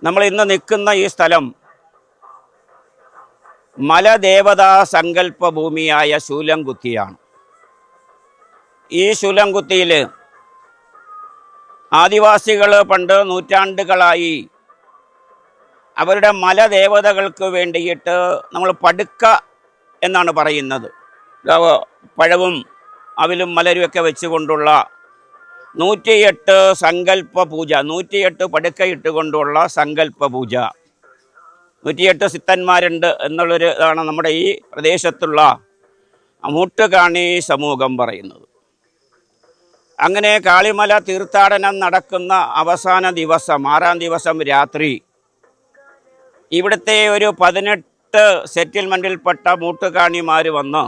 നമ്മൾ ഇന്ന് നിൽക്കുന്ന ഈ സ്ഥലം മലദേവതാ സങ്കല്പ ഭൂമിയായ ശൂലംകുത്തിയാണ്. ഈ ശൂലംകുത്തിയിൽ ആദിവാസികൾ പണ്ട് നൂറ്റാണ്ടുകളായി അവരുടെ മലദേവതകൾക്ക് വേണ്ടിയിട്ട് നമ്മൾ പടുക്ക എന്നാണ് പറയുന്നത്. പഴവും അവിലും മലരുമൊക്കെ വെച്ചുകൊണ്ടുള്ള 108 സങ്കല്പ പൂജ, 108 പടുക്കയിട്ടുകൊണ്ടുള്ള സങ്കല്പ പൂജ. 108 സിത്തന്മാരുണ്ട് എന്നുള്ളൊരു ഇതാണ് നമ്മുടെ ഈ പ്രദേശത്തുള്ള മൂട്ടുകാണി സമൂഹം പറയുന്നത്. അങ്ങനെ കാളിമല തീർത്ഥാടനം നടക്കുന്ന അവസാന ദിവസം 6-ാം ദിവസം രാത്രി ഇവിടുത്തെ ഒരു 18 സെറ്റിൽമെൻറ്റിൽപ്പെട്ട മൂട്ടുകാണിമാർ വന്ന്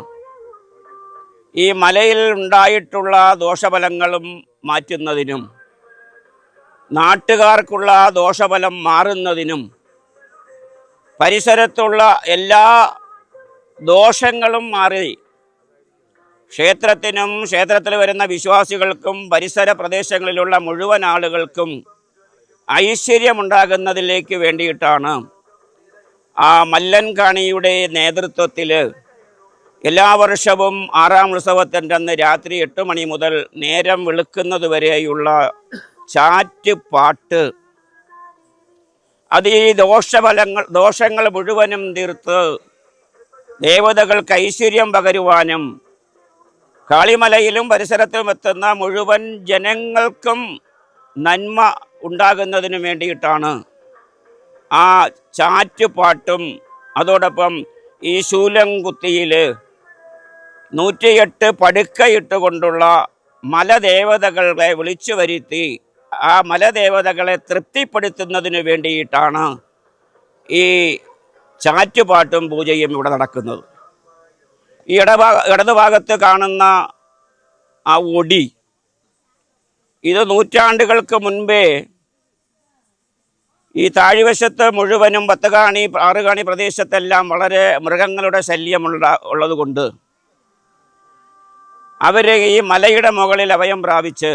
ഈ മലയിൽ ഉണ്ടായിട്ടുള്ള ദോഷഫലങ്ങളും മാറ്റുന്നതിനും നാട്ടുകാർക്കുള്ള ദോഷഫലം മാറുന്നതിനും പരിസരത്തുള്ള എല്ലാ ദോഷങ്ങളും മാറി ക്ഷേത്രത്തിനും ക്ഷേത്രത്തിൽ വരുന്ന വിശ്വാസികൾക്കും പരിസര പ്രദേശങ്ങളിലുള്ള മുഴുവൻ ആളുകൾക്കും ഐശ്വര്യമുണ്ടാകുന്നതിലേക്ക് വേണ്ടിയിട്ടാണ് ആ മല്ലൻകാണിയുടെ നേതൃത്വത്തിൽ എല്ലാ വർഷവും 6-ാം ഉത്സവത്തിൻ്റെ അന്ന് രാത്രി 8 മണി മുതൽ നേരം വെളുക്കുന്നത് വരെയുള്ള ചാറ്റുപാട്ട്, അത് ഈ ദോഷങ്ങൾ മുഴുവനും തീർത്ത് ദേവതകൾക്ക് ഐശ്വര്യം പകരുവാനും കാളിമലയിലും പരിസരത്തും എത്തുന്ന മുഴുവൻ ജനങ്ങൾക്കും നന്മ ഉണ്ടാകുന്നതിന് വേണ്ടിയിട്ടാണ് ആ ചാറ്റുപാട്ടും അതോടൊപ്പം ഈ ശൂലംകുത്തിയിൽ 108 പടുക്കയിട്ടുകൊണ്ടുള്ള മലദേവതകളെ വിളിച്ചു വരുത്തി ആ മലദേവതകളെ തൃപ്തിപ്പെടുത്തുന്നതിന് വേണ്ടിയിട്ടാണ് ഈ ചാറ്റുപാട്ടും പൂജയും ഇവിടെ നടക്കുന്നത്. ഈ ഇടതുഭാഗത്ത് കാണുന്ന ആ ഒടി, ഇത് നൂറ്റാണ്ടുകൾക്ക് മുൻപേ ഈ താഴ്വശത്ത് മുഴുവനും 10 കാണി 6 കാണി പ്രദേശത്തെല്ലാം വളരെ മൃഗങ്ങളുടെ ഉള്ളതുകൊണ്ട് അവർ ഈ മലയുടെ മുകളിൽ അഭയം പ്രാപിച്ച്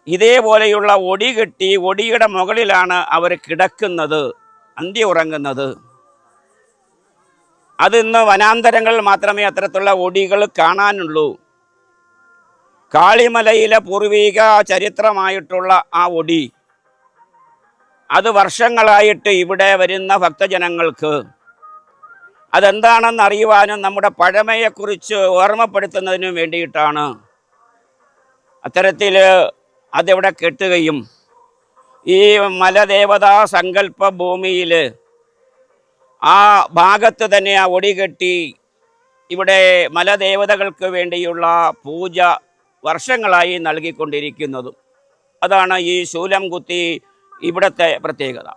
ഇതേപോലെയുള്ള ഒടി കെട്ടി ഒടിയുടെ മുകളിലാണ് അവർ കിടക്കുന്നത്, അന്തി ഉറങ്ങുന്നത്. അതിന്ന് വനാന്തരങ്ങളിൽ മാത്രമേ അത്തരത്തിലുള്ള ഒടികൾ കാണാനുള്ളൂ. കാളിമലയിലെ പൂർവിക ചരിത്രമായിട്ടുള്ള ആ ഒടി, അത് വർഷങ്ങളായിട്ട് ഇവിടെ വരുന്ന ഭക്തജനങ്ങൾക്ക് അതെന്താണെന്ന് അറിയുവാനും നമ്മുടെ പഴമയെക്കുറിച്ച് ഓർമ്മപ്പെടുത്തുന്നതിനും വേണ്ടിയിട്ടാണ് അത്തരത്തിൽ അതിവിടെ കെട്ടുകയും ഈ മലദേവതാ സങ്കല്പ ഭൂമിയിൽ ആ ഭാഗത്ത് തന്നെ ആ ഒടി കെട്ടി ഇവിടെ മലദേവതകൾക്ക് വേണ്ടിയുള്ള പൂജ വർഷങ്ങളായി നൽകിക്കൊണ്ടിരിക്കുന്നതും. അതാണ് ഈ ശൂലംകുത്തി ഇവിടുത്തെ പ്രത്യേകത.